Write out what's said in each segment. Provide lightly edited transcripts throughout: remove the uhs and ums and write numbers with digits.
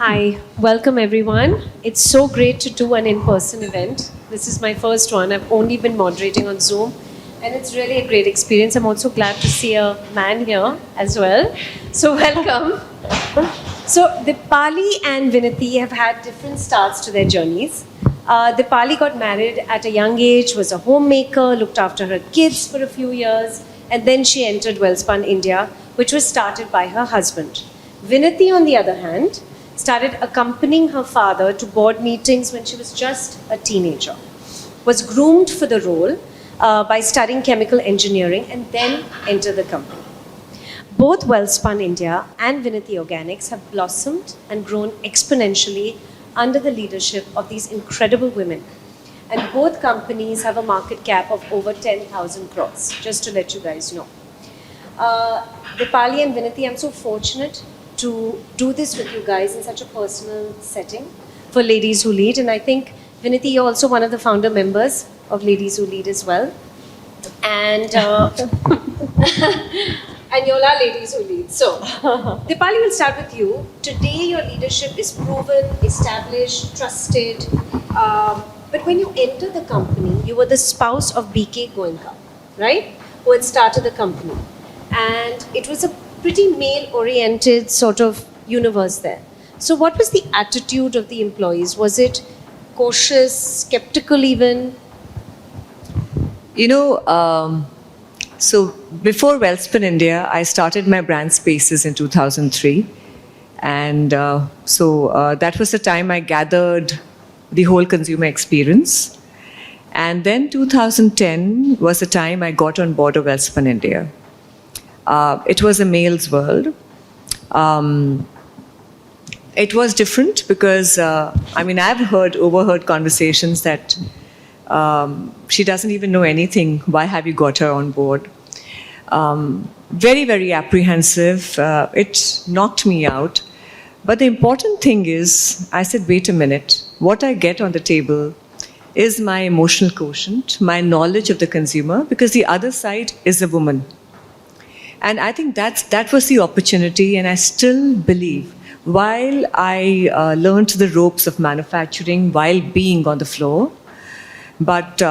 Hi, welcome everyone. It's so great to do an in-person event. This is my first one. I've only been moderating on Zoom, and it's really a great experience. I'm also glad to see a man here as well. So welcome. So Dipali and Vinati have had different starts to their journeys. Dipali got married at a young age, was a homemaker, looked after her kids for a few years, and then she entered Wellspun India, which was started by her husband. Vinati, on the other hand, started accompanying her father to board meetings when she was just a teenager, was groomed for the role by studying chemical engineering, and then entered the company. Both Wellspun India and Vinati Organics have blossomed and grown exponentially under the leadership of these incredible women. And both companies have a market cap of over 10,000 crores, just to let you guys know. Dipali and Vinati, I'm so fortunate to do this with you guys in such a personal setting for Ladies Who Lead. And I think, Vinati, you're also one of the founder members of Ladies Who Lead as well. And and you're our Ladies Who Lead. So, Dipali, we'll start with you. Today, your leadership is proven, established, trusted. But when you entered the company, you were the spouse of BK Goenka, right? Who had started the company. And it was a pretty male-oriented sort of universe there. So what was the attitude of the employees? Was it cautious, skeptical even? So before Wellspun India, I started my brand Spaces in 2003. And that was the time I gathered the whole consumer experience. And then 2010 was the time I got on board of Wellspun India. It was a male's world. It was different because, I've overheard conversations that she doesn't even know anything. Why have you got her on board? Very, very apprehensive. It knocked me out. But the important thing is, I said, wait a minute. What I get on the table is my emotional quotient, my knowledge of the consumer, because the other side is a woman. And I think that was the opportunity, and I still believe, while I learned the ropes of manufacturing while being on the floor, but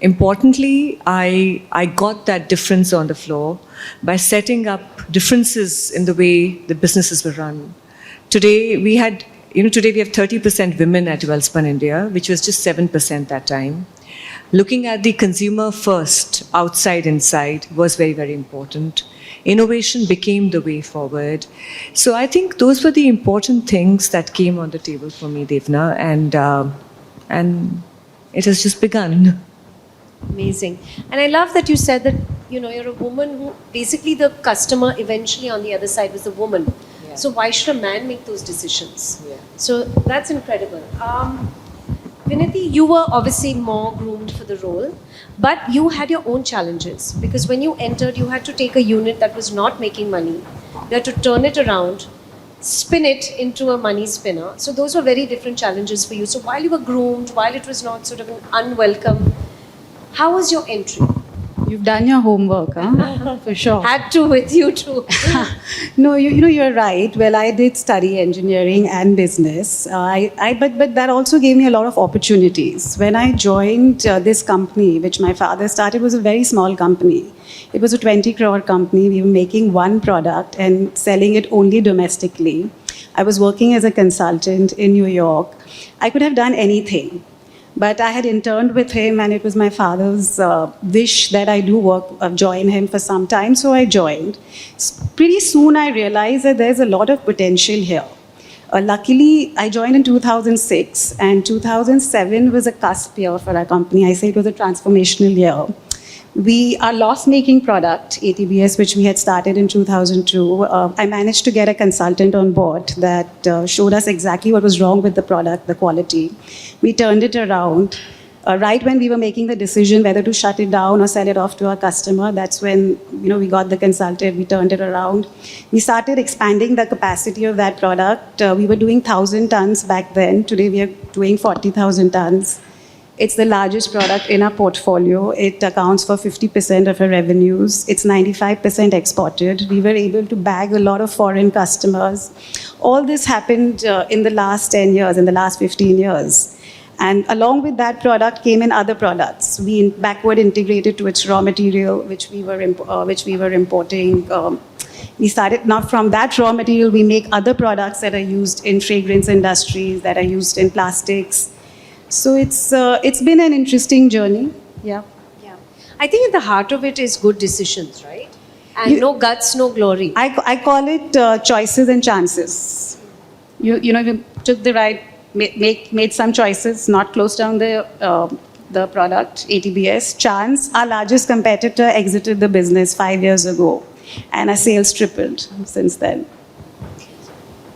importantly, I got that difference on the floor by setting up differences in the way the businesses were run. Today we have 30% women at Wellspun India, which was just 7% that time. Looking at the consumer first, outside, inside, was very, very important. Innovation became the way forward. So I think those were the important things that came on the table for me, Devna, and it has just begun. Amazing. And I love that you said that, you're a woman who, basically the customer eventually on the other side was a woman. Yeah. So why should a man make those decisions? Yeah. So that's incredible. Vinati, you were obviously more groomed for the role, but you had your own challenges because when you entered, you had to take a unit that was not making money. You had to turn it around, spin it into a money spinner. So those were very different challenges for you. So while you were groomed, while it was not sort of an unwelcome, how was your entry? You've done your homework, huh? For sure. Had to with you too. No, you're right. Well, I did study engineering and business. But that also gave me a lot of opportunities. When I joined this company, which my father started, was a very small company. It was a 20 crore company. We were making one product and selling it only domestically. I was working as a consultant in New York. I could have done anything. But I had interned with him, and it was my father's wish that I do join him for some time, so I joined. Pretty soon I realized that there's a lot of potential here. Luckily, I joined in 2006, and 2007 was a cusp year for our company. I say it was a transformational year. Our loss-making product, ATBS, which we had started in 2002, I managed to get a consultant on board that showed us exactly what was wrong with the product, the quality. We turned it around. Right when we were making the decision whether to shut it down or sell it off to our customer, that's when we got the consultant, we turned it around. We started expanding the capacity of that product. We were doing 1,000 tons back then. Today we are doing 40,000 tons. It's the largest product in our portfolio. It accounts for 50% of our revenues. It's 95% exported. We were able to bag a lot of foreign customers. All this happened in the last 10 years, in the last 15 years. And along with that product came in other products. We backward integrated to its raw material, which we were importing. We started now from that raw material. We make other products that are used in fragrance industries, that are used in plastics. So it's been an interesting journey. Yeah. Yeah. I think at the heart of it is good decisions, right? And You- no guts, no glory. I call it choices and chances. You took the right, made some choices, not close down the product, ATBS. Chance, our largest competitor, exited the business 5 years ago, and our sales tripled since then.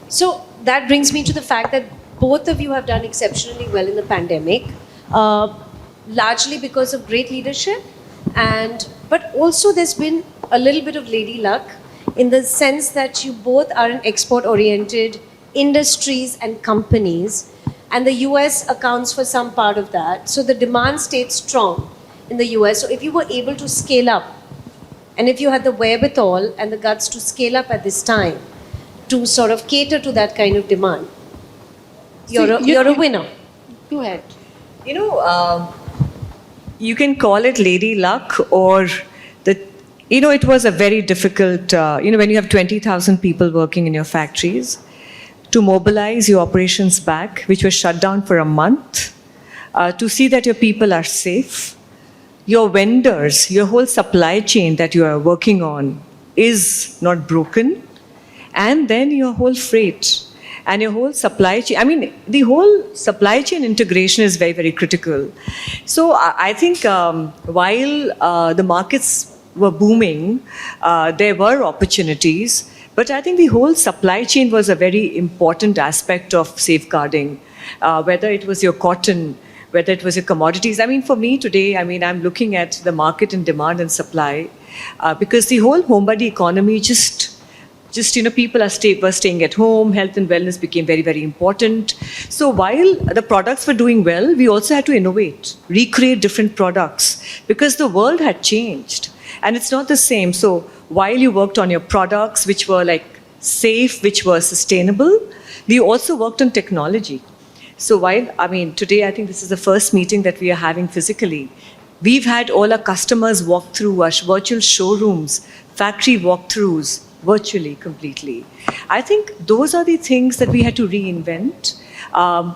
So that brings me to the fact that both of you have done exceptionally well in the pandemic, largely because of great leadership, but also there's been a little bit of lady luck in the sense that you both are in export-oriented industries and companies, and the US accounts for some part of that. So the demand stayed strong in the US. So if you were able to scale up, and if you had the wherewithal and the guts to scale up at this time, to sort of cater to that kind of demand, you're a winner. Go ahead. You know, you can call it lady luck or it was a very difficult, when you have 20,000 people working in your factories, to mobilize your operations back, which were shut down for a month, to see that your people are safe, your vendors, your whole supply chain that you are working on is not broken, and then your whole freight and your whole supply chain. I mean, the whole supply chain integration is very, very critical. So I think while the markets were booming, there were opportunities, but I think the whole supply chain was a very important aspect of safeguarding, whether it was your cotton, whether it was your commodities. I mean, for me today, I'm looking at the market and demand and supply, because the whole homebody economy just people were staying at home. Health and wellness became very, very important. So while the products were doing well, we also had to innovate, recreate different products, because the world had changed and it's not the same. So while you worked on your products, which were like safe, which were sustainable, we also worked on technology. So today I think this is the first meeting that we are having physically. We've had all our customers walk through our virtual showrooms, factory walkthroughs, virtually, completely. I think those are the things that we had to reinvent.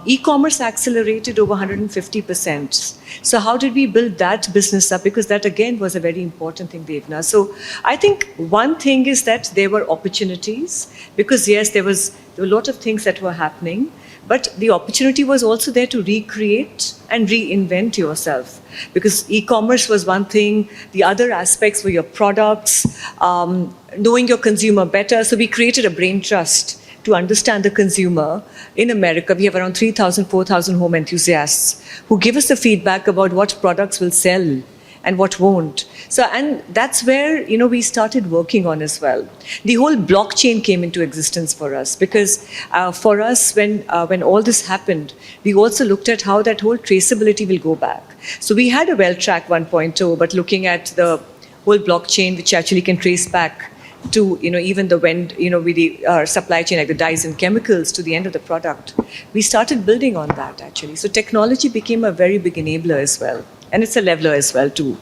E-commerce accelerated over 150%. So how did we build that business up? Because that again was a very important thing, Devna. So I think one thing is that there were opportunities, because yes, there were a lot of things that were happening, but the opportunity was also there to recreate and reinvent yourself. Because e-commerce was one thing, the other aspects were your products, knowing your consumer better. So we created a brain trust to understand the consumer. In America, we have around 3,000, 4,000 home enthusiasts who give us the feedback about what products will sell and what won't. So, and that's where, we started working on as well. The whole blockchain came into existence for us, because for us, when all this happened, we also looked at how that whole traceability will go back. So we had a WellTrack 1.0, but looking at the whole blockchain, which actually can trace back to, even the with the supply chain, like the dyes and chemicals, to the end of the product. We started building on that, actually. So technology became a very big enabler as well. And it's a leveler as well, too.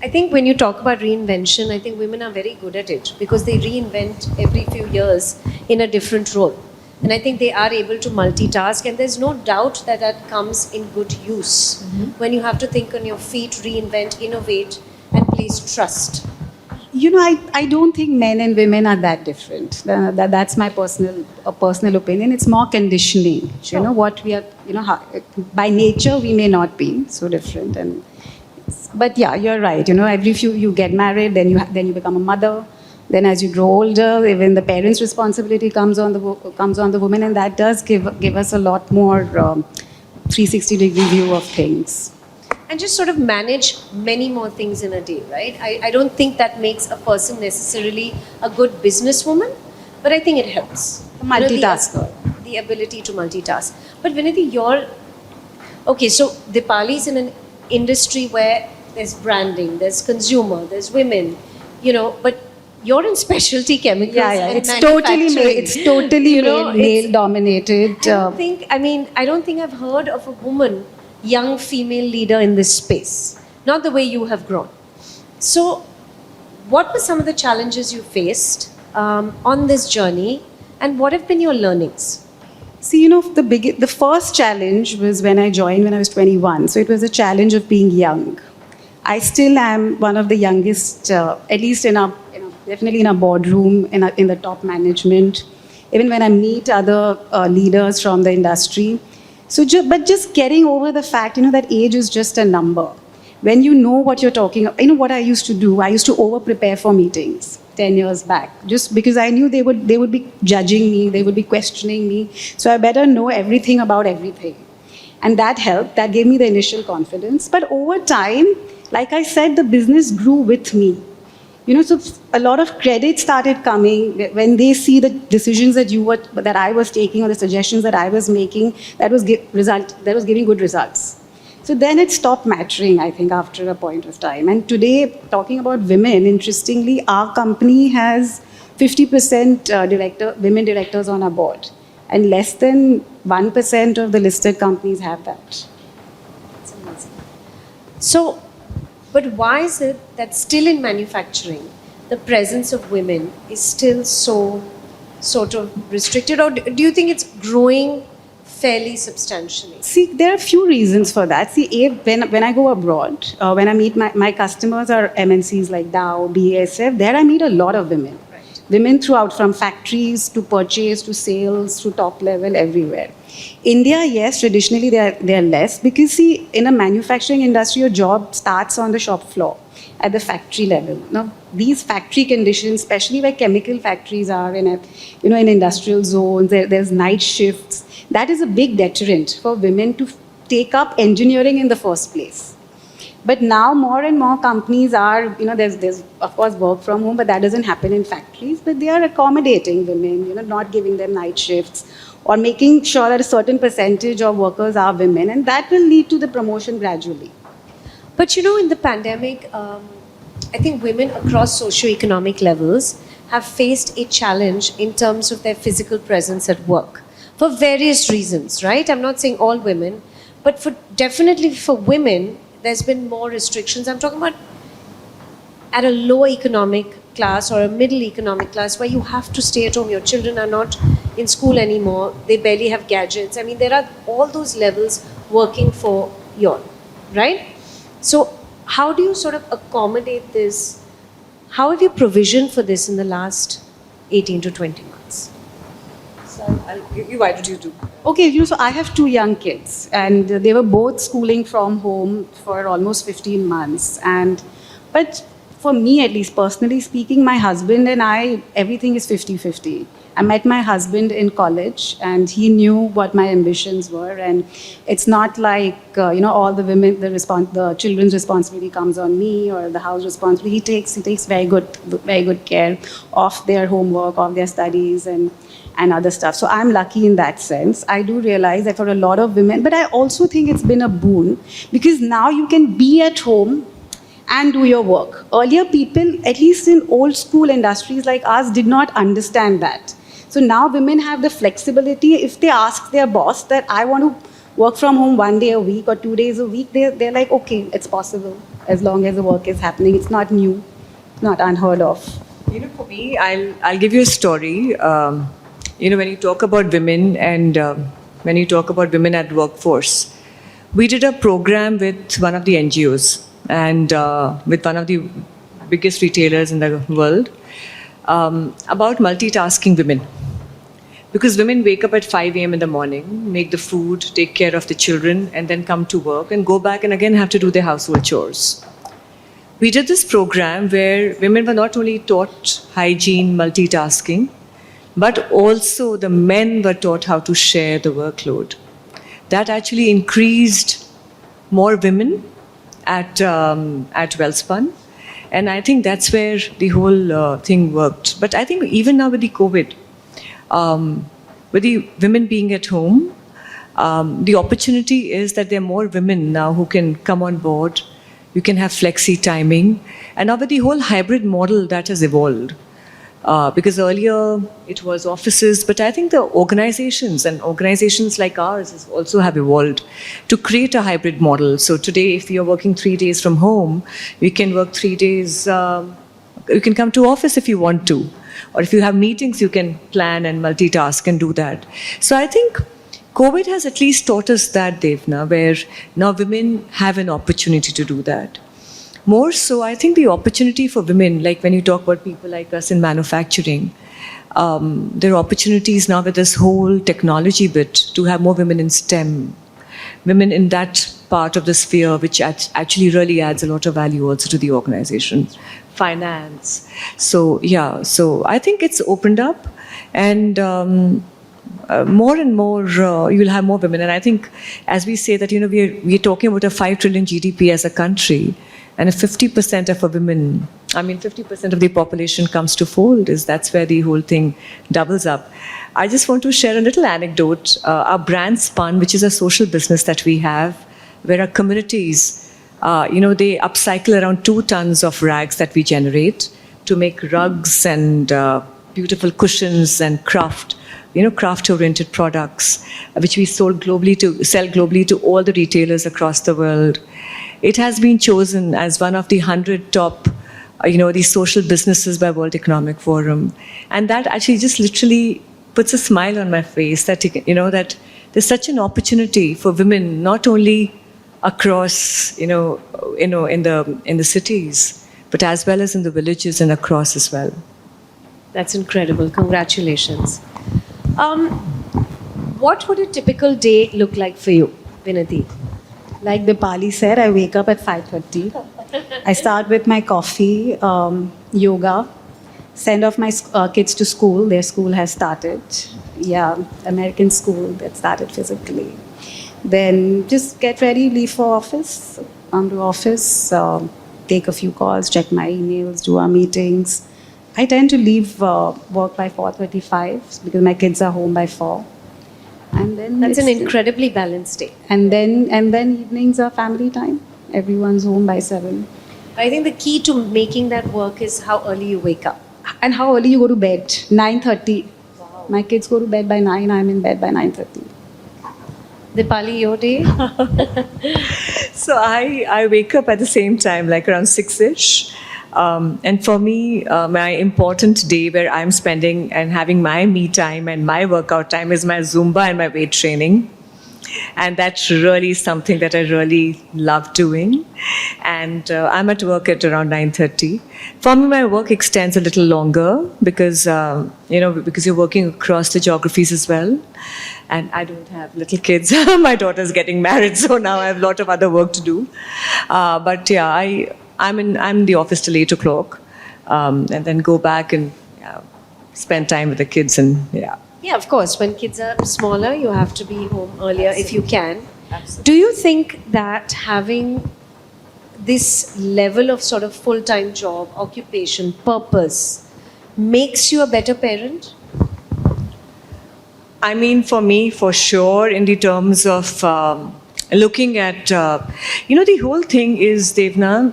I think when you talk about reinvention, I think women are very good at it, because they reinvent every few years in a different role. And I think they are able to multitask, and there's no doubt that that comes in good use. When you have to think on your feet, reinvent, innovate, and place trust. I don't think men and women are that different. That's my personal opinion. It's more conditioning. Sure. What we are, by nature we may not be so different. But yeah, you're right. Every few you get married, then you become a mother. Then as you grow older, even the parents' responsibility comes on the woman, and that does give us a lot more 360-degree view of things. And just sort of manage many more things in a day, right? I don't think that makes a person necessarily a good businesswoman, but I think it helps. A multitasker. The ability to multitask. But Vinidhi, your Okay, so Dipali's in an industry where there's branding, there's consumer, there's women, but you're in specialty chemicals. And It's totally manufacturing. it's totally it's- male dominated. I don't think I've heard of a woman, young female leader in this space. Not the way you have grown. So, what were some of the challenges you faced on this journey, and what have been your learnings? See, the first challenge was when I joined when I was 21. So it was a challenge of being young. I still am one of the youngest, at least definitely in a boardroom, in the top management. Even when I meet other leaders from the industry. So, but just getting over the fact, that age is just a number. When you know what you're talking, what I used to do. I used to over prepare for meetings 10 years back, just because I knew they would be judging me, they would be questioning me. So I better know everything about everything. And that helped. That gave me the initial confidence. But over time, like I said, the business grew with me. So a lot of credit started coming when they see the decisions that I was taking, or the suggestions that I was making, that was giving good results. So then it stopped mattering, I think, after a point of time. And today, talking about women, interestingly, our company has 50% women directors on our board, and less than 1% of the listed companies have that. It's amazing. So, but why is it that still in manufacturing, the presence of women is still so sort of restricted, or do you think it's growing fairly substantially? See, there are a few reasons for that. See, when I go abroad, when I meet my customers are MNCs like Dow, BASF, there I meet a lot of women. Right. Women throughout, from factories to purchase to sales to top level, everywhere. India, yes, traditionally they are less, because see, in a manufacturing industry, your job starts on the shop floor at the factory level. Now, these factory conditions, especially where chemical factories are in industrial zones, there's night shifts. That is a big deterrent for women to take up engineering in the first place. But now more and more companies are, there's of course work from home, but that doesn't happen in factories. But they are accommodating women, not giving them night shifts, or making sure that a certain percentage of workers are women, and that will lead to the promotion gradually. But in the pandemic, I think women across socioeconomic levels have faced a challenge in terms of their physical presence at work for various reasons, right? I'm not saying all women, but definitely for women, there's been more restrictions. I'm talking about at a low economic class or a middle economic class where you have to stay at home. Your children are not in school anymore. They barely have gadgets. I mean, there are all those levels working for you all, right? So how do you sort of accommodate this? How have you provisioned for this in the last 18 to 20 months? So why did you do? Okay, so I have 2 young kids, and they were both schooling from home for almost 15 months. But for me, at least personally speaking, my husband and I, everything is 50-50. I met my husband in college, and he knew what my ambitions were. And it's not like all the women, the children's responsibility comes on me, or the house responsibility. He takes very good care of their homework, of their studies, and other stuff. So I'm lucky in that sense. I do realize that for a lot of women, but I also think it's been a boon, because now you can be at home and do your work. Earlier, people, at least in old school industries like ours, did not understand that. So now women have the flexibility. If they ask their boss that I want to work from home 1 day a week or 2 days a week, they're like, okay, it's possible, as long as the work is happening. It's not new, not unheard of. For me, I'll give you a story. When you talk about women, and when you talk about women at workforce, we did a program with one of the NGOs and with one of the biggest retailers in the world about multitasking women. Because women wake up at 5 a.m. in the morning, make the food, take care of the children, and then come to work and go back and again have to do their household chores. We did this program where women were not only taught hygiene, multitasking, but also the men were taught how to share the workload. That actually increased more women at Wellspun. And I think that's where the whole thing worked. But I think even now with the COVID, with the women being at home, The opportunity is that there are more women now who can come on board. You can have flexi timing. And now with the whole hybrid model that has evolved, because earlier it was offices, but I think the organizations and organizations like ours also have evolved to create a hybrid model. So today, if you're working 3 days from home, you can work 3 days, you can come to office if you want to. Or if you have meetings, you can plan and multitask and do that. So I think COVID has at least taught us that, Devna, where now women have an opportunity to do that. More so, I think the opportunity for women, like when you talk about people like us in manufacturing, there are opportunities now with this whole technology bit to have more women in STEM, women in that part of the sphere, which actually really adds a lot of value also to the organization. Finance. So, yeah, so I think it's opened up, and more and more you will have more women. And I think, as we say that, we're talking about a 5 trillion GDP as a country, and if 50% of women, 50% of the population comes to fold, that's where the whole thing doubles up. I just want to share a little anecdote. Our brand Spun, which is a social business that we have, where our communities, they upcycle around 2 tons of rags that we generate to make rugs and beautiful cushions and craft-oriented products, which we sell globally to all the retailers across the world. It has been chosen as one of the 100 top, these social businesses by World Economic Forum. And that actually just literally puts a smile on my face that, that there's such an opportunity for women, not only across, in the cities, but as well as in the villages and across as well. That's incredible. Congratulations. What would a typical day look like for you, Vinati? Like Dipali said, I wake up at 5:30. I start with my coffee, yoga, send off my kids to school. Their school has started. Yeah, American school that started physically. Then just get ready, leave for office, come to office, take a few calls, check my emails, do our meetings. I tend to leave work by 4:35 because my kids are home by 4. And then That's an incredibly balanced day. And then evenings are family time. Everyone's home by 7. I think the key to making that work is how early you wake up. And how early you go to bed? 9:30. Wow. My kids go to bed by 9. I'm in bed by 9:30. Dipali, your day? So I wake up at the same time, like around 6-ish. And for me, my important day where I'm spending and having my me time and my workout time is my Zumba and my weight training. And that's really something that I really love doing. And I'm at work at around 9:30. For me, my work extends a little longer because, because you're working across the geographies as well. And I don't have little kids. My daughter's getting married, so now I have a lot of other work to do. But yeah, I'm in the office till 8 o'clock, and then go back and spend time with the kids and yeah. Yeah, of course. When kids are smaller, you have to be home earlier if you can. Absolutely. Do you think that having this level of sort of full-time job, occupation, purpose, makes you a better parent? I mean, for me, for sure, in the terms of looking at, the whole thing is, Devna,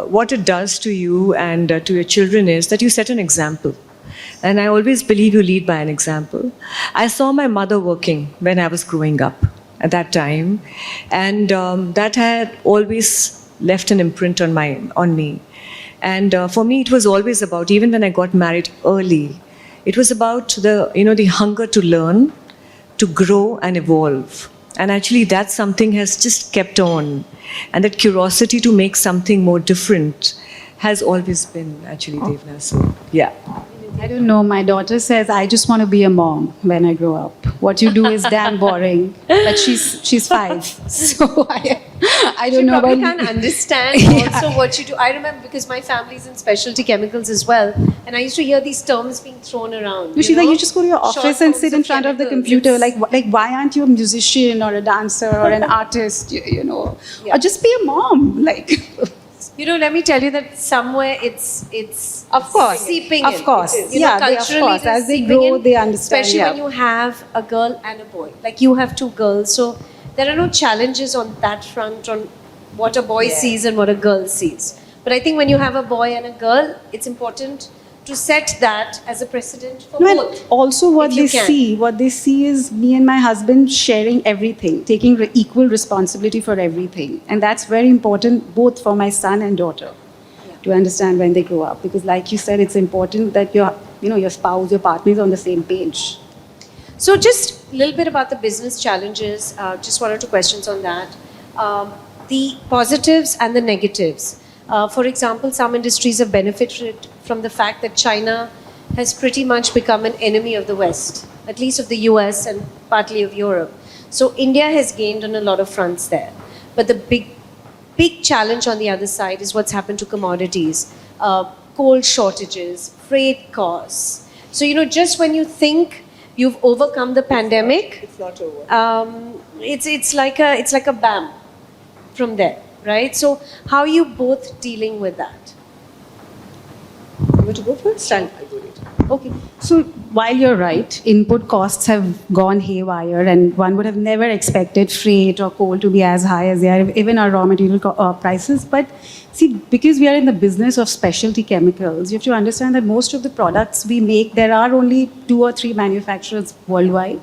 what it does to you and to your children is that you set an example. And I always believe you lead by an example. I saw my mother working when I was growing up at that time. And that had always left an imprint on me. And for me, it was always about, even when I got married early, it was about the hunger to learn, to grow and evolve. And actually that something has just kept on. And that curiosity to make something more different has always been actually Devna. So, yeah. I don't know. My daughter says, I just want to be a mom when I grow up. What you do is damn boring. But she's 5. So I don't know. She probably can't understand also what you do. I remember because my family's in specialty chemicals as well. And I used to hear these terms being thrown around. She's like, you just go to your office and sit in front of the computer. Chemicals. Like, why aren't you a musician or a dancer or an artist, Yeah. Or just be a mom. Like, You know, let me tell you that somewhere it's Of course. seeping Of in. course. You know, Yeah, of culturally course. it is As they seeping grow, in, they understand, especially yeah. when you have a girl and a boy. Like you have two girls, so there are no challenges on that front on what a boy sees and what a girl sees. But I think when you have a boy and a girl, it's important to set that as a precedent for No, and both. also what if you they can. see, what they see is me and my husband sharing everything, taking equal responsibility for everything, and that's very important both for my son and daughter to understand when they grow up. Because, like you said, it's important that your spouse, your partner is on the same page. So just a little bit about the business challenges, just one or two questions on that. The positives and the negatives. For example, some industries have benefited from the fact that China has pretty much become an enemy of the West, at least of the US and partly of Europe. So India has gained on a lot of fronts there. But the big challenge on the other side is what's happened to commodities, coal shortages, freight costs. So, you know, just when you think you've overcome the pandemic, It's not over. it's like a bam from there, right? So, how are you both dealing with that? You want to go first? I'll go later. Okay. So while you're right, input costs have gone haywire, and one would have never expected freight or coal to be as high as they are, even our raw material prices. But see, because we are in the business of specialty chemicals, you have to understand that most of the products we make, there are only 2 or 3 manufacturers worldwide.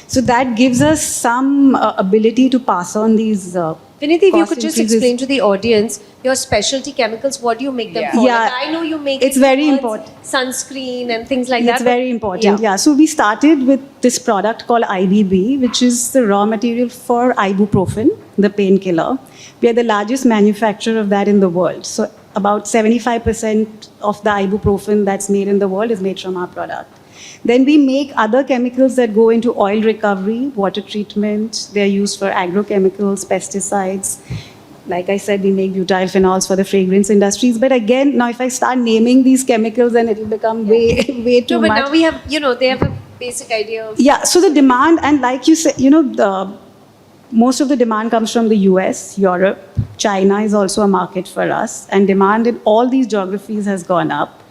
So that gives us some ability to pass on these. Vinith, if you cost could just increases. explain to the audience your specialty chemicals, what do you make them Yeah. for? Yeah. Like, I know you make It's it very towards important. sunscreen and things like that. It's but- very important. Yeah. So we started with this product called IBB, which is the raw material for ibuprofen, the painkiller. We are the largest manufacturer of that in the world. So about 75% of the ibuprofen that's made in the world is made from our product. Then we make other chemicals that go into oil recovery, water treatment. They're used for agrochemicals, pesticides. Like I said, we make butyl phenols for the fragrance industries. But again, now if I start naming these chemicals, then it'll become way too No, but much. now we have, you know, they have a basic idea of. Yeah, so the demand, and like you said, most of the demand comes from the US, Europe, China is also a market for us, and demand in all these geographies has gone up.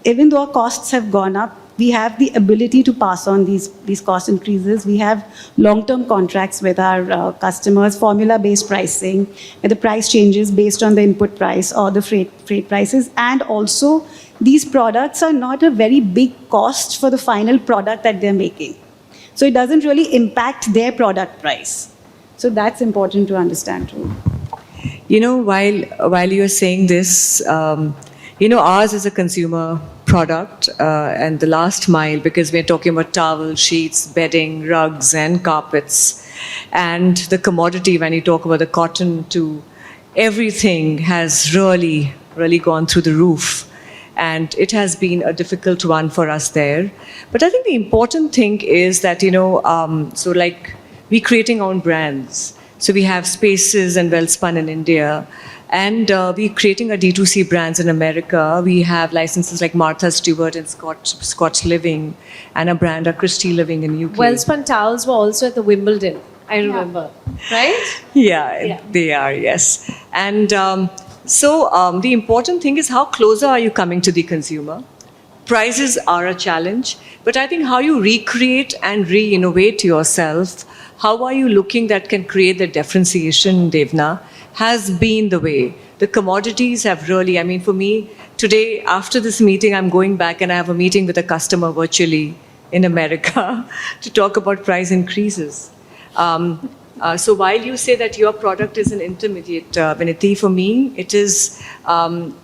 Even though our costs have gone up, we have the ability to pass on these cost increases. We have long-term contracts with our customers, formula-based pricing, where the price changes based on the input price or the freight prices. And also, these products are not a very big cost for the final product that they're making. So it doesn't really impact their product price. So that's important to understand too. You know, while you're saying this, ours is a consumer product and the last mile, because we're talking about towels, sheets, bedding, rugs, and carpets. And the commodity, when you talk about the cotton to everything, has really, really gone through the roof. And it has been a difficult one for us there. But I think the important thing is that, so like we're creating our own brands. So we have Spaces and Wellspun in India. And we're creating a D2C brands in America. We have licenses like Martha Stewart and Scotch Living, and a brand, a Christie Living in UK. Wellspun towels were also at the Wimbledon, I remember, right? Yeah, they are, yes. And the important thing is how closer are you coming to the consumer? Prices are a challenge, but I think how you recreate and re-innovate yourself, how are you looking that can create the differentiation, Devna, has been the way. The commodities have really, for me, today, after this meeting, I'm going back and I have a meeting with a customer virtually in America to talk about price increases. So while you say that your product is an intermediate, Vinity, for me, it is,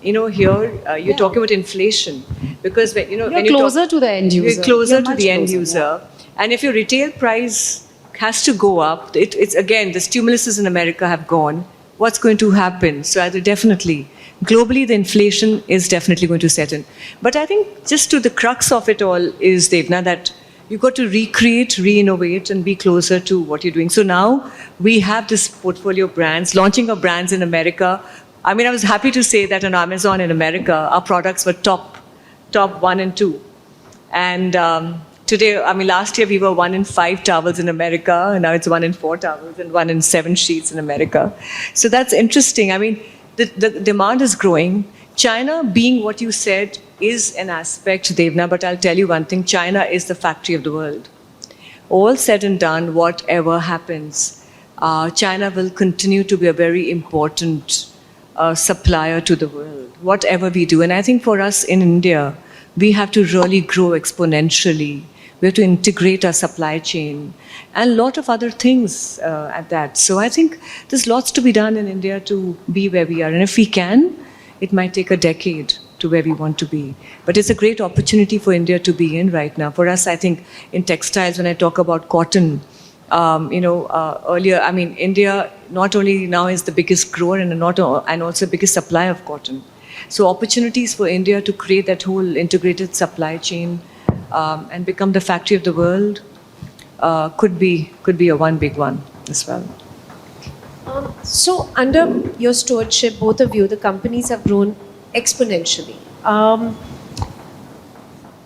here you're talking about inflation. Because, when You're you closer to the end user. You're closer You're to much the end closer, user. And if your retail price has to go up, it's again, the stimuluses in America have gone. What's going to happen? So definitely, globally, the inflation is definitely going to set in. But I think just to the crux of it all is, Devna, that you've got to recreate, re-innovate, and be closer to what you're doing. So now we have this portfolio of brands, launching our brands in America. I was happy to say that on Amazon in America, our products were top 1 and 2. And today, last year we were 1 in 5 towels in America, and now it's 1 in 4 towels and 1 in 7 sheets in America. So that's interesting. the demand is growing. China, being what you said, is an aspect, Devna, but I'll tell you one thing, China is the factory of the world. All said and done, whatever happens, China will continue to be a very important supplier to the world, whatever we do. And I think for us in India, we have to really grow exponentially. We have to integrate our supply chain and a lot of other things at that. So I think there's lots to be done in India to be where we are. And if we can, it might take a decade to where we want to be. But it's a great opportunity for India to be in right now. For us, I think in textiles, when I talk about cotton, earlier, I mean, India not only now is the biggest grower and also biggest supplier of cotton. So opportunities for India to create that whole integrated supply chain and become the factory of the world could be a one big one as well. So under your stewardship, both of you, the companies have grown exponentially.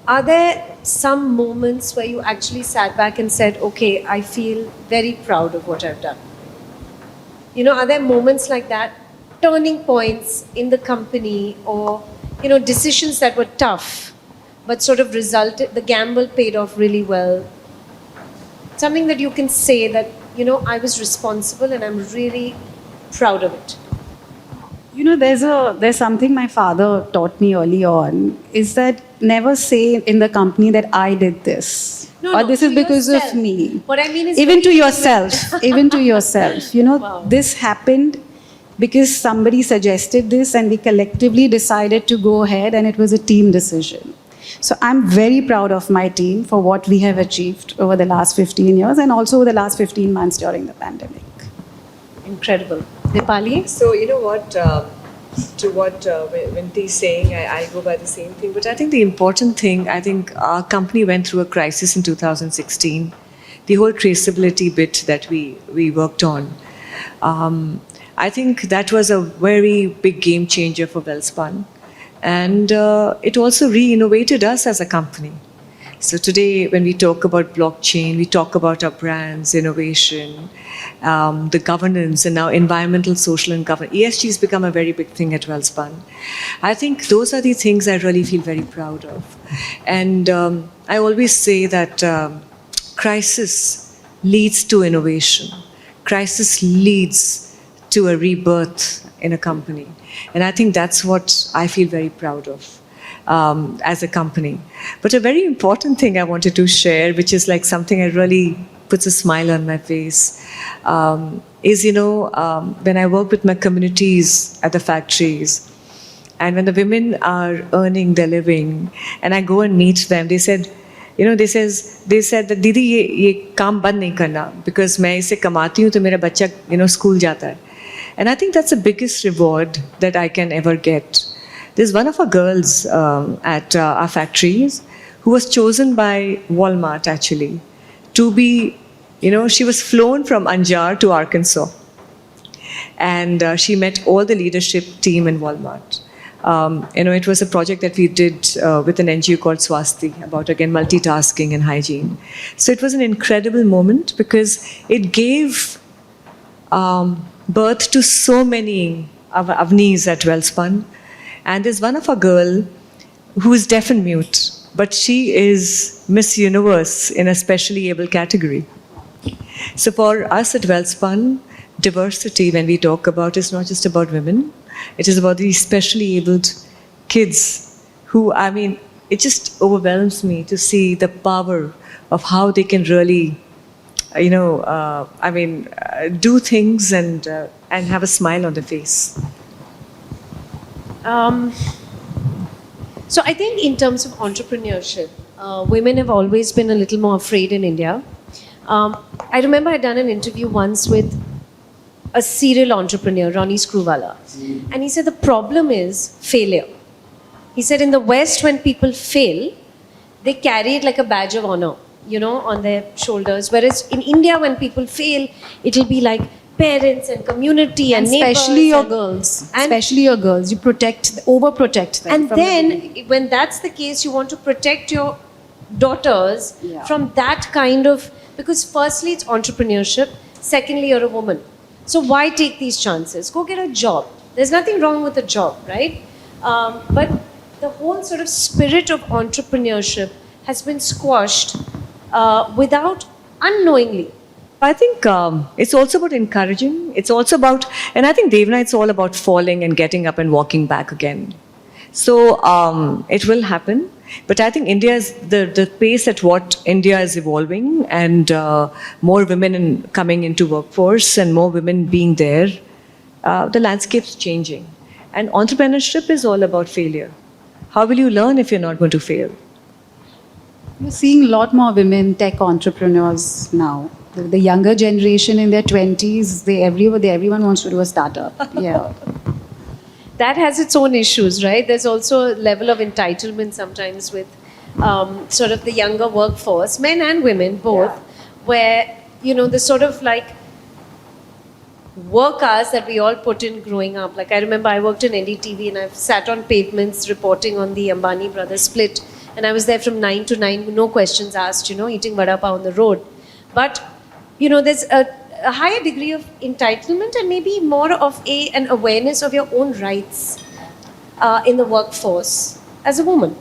Are there some moments where you actually sat back and said, okay, I feel very proud of what I've done? You know, are there moments like that, turning points in the company, or, you know, decisions that were tough but sort of resulted, the gamble paid off really well? Something that you can say that, you know, I was responsible and I'm really proud of it. You know, there's something my father taught me early on, is that never say in the company that I did this. Or this is because yourself. of me. What I mean is even to yourself. Even to yourself. You know, Wow. this happened because somebody suggested this and we collectively decided to go ahead, and it was a team decision. So I'm very proud of my team for what we have achieved over the last 15 years and also the last 15 months during the pandemic. incredible. Dipali? So you know what, to what Vinti is saying, I go by the same thing. But I think the important thing, I think our company went through a crisis in 2016. The whole traceability bit that we worked on. I think that was a very big game changer for Welspun. And it also re-innovated us as a company. So today, when we talk about blockchain, we talk about our brands, innovation, the governance, and now environmental, social, and governance. ESG has become a very big thing at Welspun. I think those are the things I really feel very proud of. And I always say that crisis leads to innovation. Crisis leads to a rebirth in a company. And I think that's what I feel very proud of. As a company. But a very important thing I wanted to share, which is like something that really puts a smile on my face, is, when I work with my communities at the factories, and when the women are earning their living, and I go and meet them, they said, they said that, Didi, ye kaam band nahi karna, because main isse kamati hu, to mera bachcha, school jata hai. And I think that's the biggest reward that I can ever get. There's one of our girls at our factories who was chosen by Walmart, actually, to be, she was flown from Anjar to Arkansas. And she met all the leadership team in Walmart. It was a project that we did with an NGO called Swasti about, again, multitasking and hygiene. So it was an incredible moment because it gave birth to so many Avnis at Welspun. And there's one of our girl who is deaf and mute, but she is Miss Universe in a specially able category. So for us at Welspun, diversity, when we talk about, is not just about women. It is about these specially abled kids who, it just overwhelms me to see the power of how they can really, do things and have a smile on their face. So I think in terms of entrepreneurship, women have always been a little more afraid in India. I remember I'd done an interview once with a serial entrepreneur, Ronnie Screwvala. And he said the problem is failure. He said in the West, when people fail, they carry it like a badge of honor, on their shoulders. Whereas in India, when people fail, it'll be like parents and community and neighbors. Especially your girls. Especially your girls. You overprotect them. And then, when that's the case, you want to protect your daughters from that kind of... Because firstly, it's entrepreneurship. Secondly, you're a woman. So why take these chances? Go get a job. There's nothing wrong with the job, right? But the whole sort of spirit of entrepreneurship has been squashed without unknowingly. I think it's also about encouraging. It's also about, and I think Devna, it's all about falling and getting up and walking back again. So it will happen. But I think India is the pace at what India is evolving, and more women coming into workforce and more women being there, the landscape's changing. And entrepreneurship is all about failure. How will you learn if you're not going to fail? You're seeing a lot more women tech entrepreneurs now. The younger generation in their 20s, everyone wants to do a startup. Yeah. That has its own issues, right? There's also a level of entitlement sometimes with sort of the younger workforce, men and women both, where, you know, the sort of like work hours that we all put in growing up. Like I remember I worked in NDTV and I've sat on pavements reporting on the Ambani brothers split, and I was there from 9 to 9, no questions asked, you know, eating vada pav on the road. But, you know, there's a higher degree of entitlement and maybe more of an awareness of your own rights in the workforce as a woman.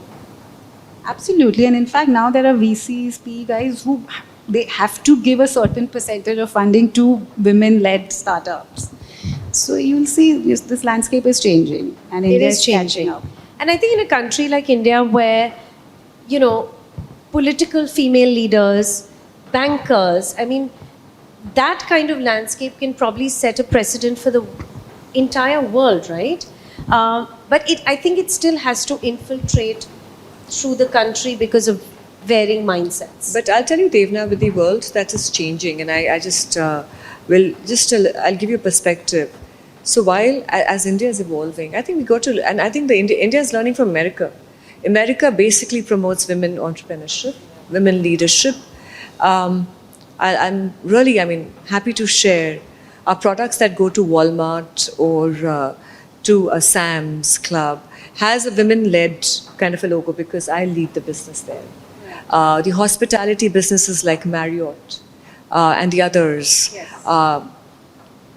Absolutely. And in fact, now there are VCs, PE guys who they have to give a certain percentage of funding to women-led startups. So you'll see this landscape is changing, and It India is changing. catching up. And I think in a country like India where, you know, political female leaders, bankers, I mean, that kind of landscape can probably set a precedent for the entire world, right? But I think it still has to infiltrate through the country because of varying mindsets. But I'll tell you, Devna, with the world, that is changing, and I just I'll give you a perspective. So while as India is evolving, I think we got to, and I think India is learning from America. America basically promotes women entrepreneurship, women leadership. I'm really, happy to share our products that go to Walmart or to a Sam's Club has a women-led kind of a logo because I lead the business there. The hospitality businesses like Marriott and the others,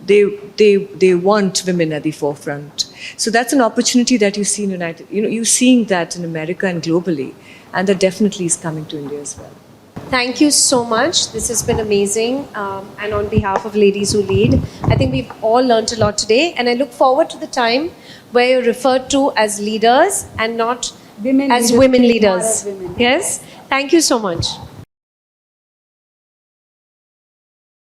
they want women at the forefront. So that's an opportunity that you see in you're seeing that in America and globally, and that definitely is coming to India as well. Thank you so much. This has been amazing. And on behalf of Ladies Who Lead, I think we've all learned a lot today. And I look forward to the time where you're referred to as leaders and not Women as leaders, women not leaders. as women. Yes? Thank you so much.